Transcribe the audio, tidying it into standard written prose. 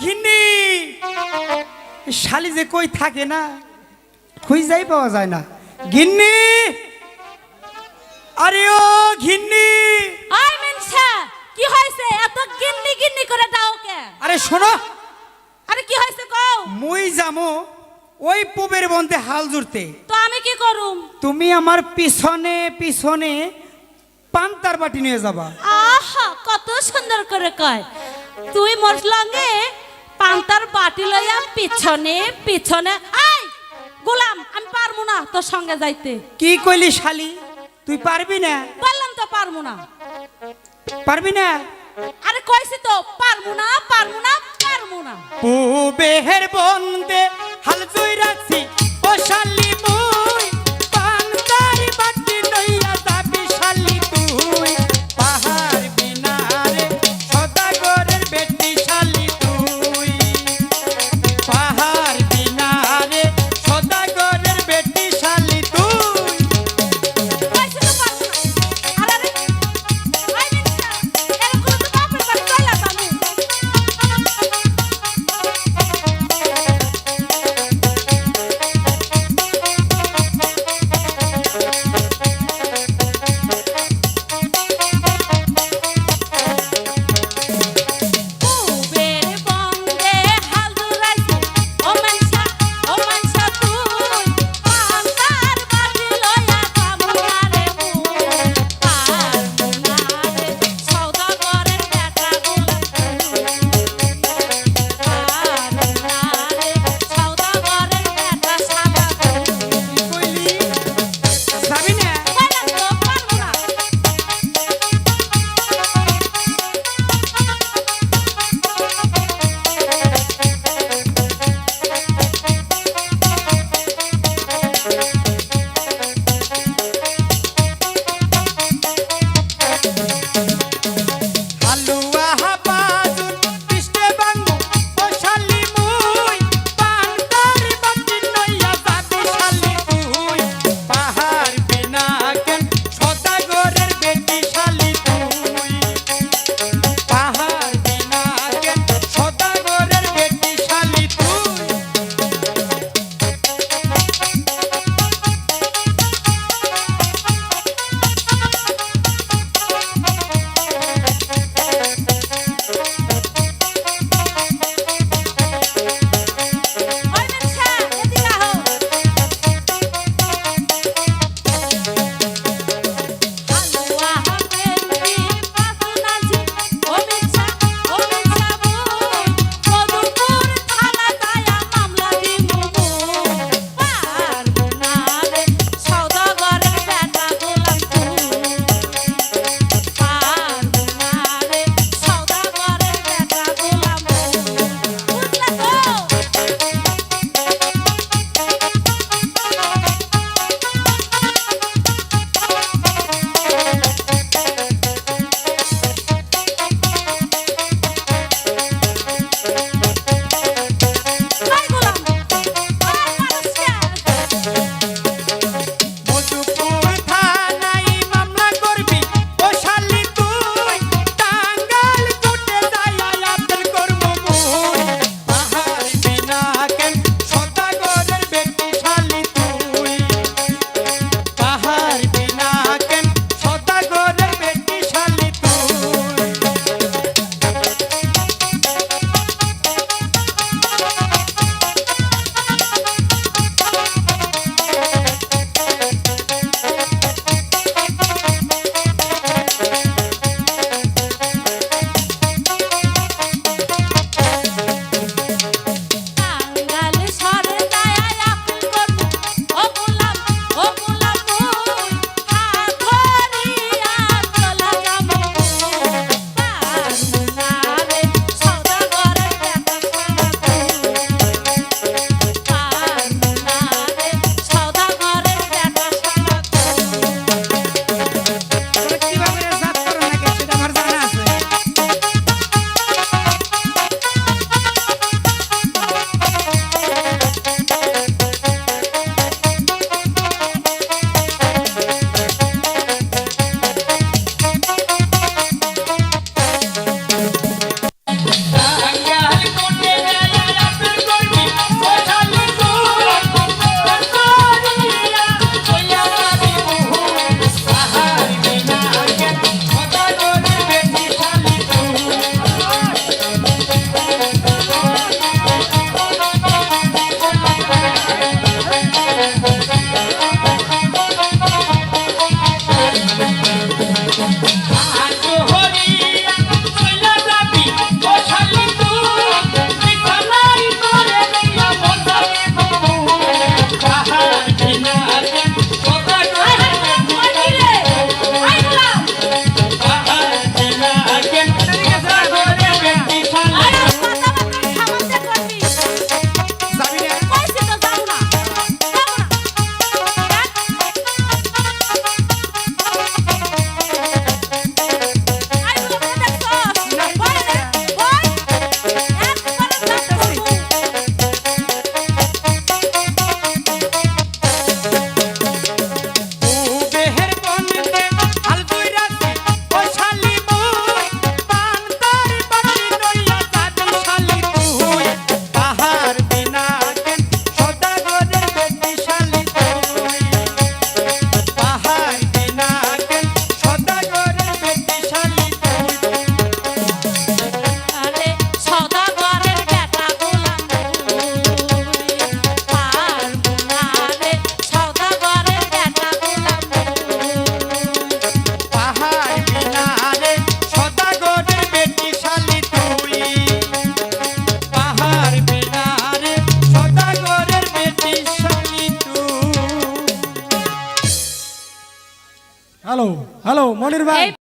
ঘিন্নি শালি যে কই থাকে না খুঁজেই পাওয়া যায় না ঘিন্নি আরে ও ঘিন্নি আই মেনসা কি হইছে এত গিন্নি গিন্নি করে দাও কে আরে শোনো আরে কি হইছে কও মুই যামু ওই পুবের বন্ধে হাল জুড়তে তো আমি কি করুম তুমি আমার পিছনে পিছনে পান্তার বাটি নিয়ে যাবা আহা কত সুন্দর করে কয় তুই মোর লঙ্গে পান্তার বাটি লইয়া পিছনে পিছনে আই গোলাম আমি পারমু না তোর সঙ্গে যাইতে কি কইলি শালি তুই পারবি না বললাম তো পারমু না পারবি না আরে কইছি তো পারমু না পারমু না পারমু না পুবের বন্ধে হাল জুইরাছি ও শালি মুই পান্তার বাটি লইয়া যাবি শালি তুই পাহাড় বিনারে সদাগরের বেটি শালি তুই পাহাড় বিনারে সদাগরের বেটি শালি তুই কইছি তো পারমু না আরে আরে আই মেনসা এরকম তো বাপের বাড়ি চলে যাবো হ্যালো হ্যালো মনির ভাই এই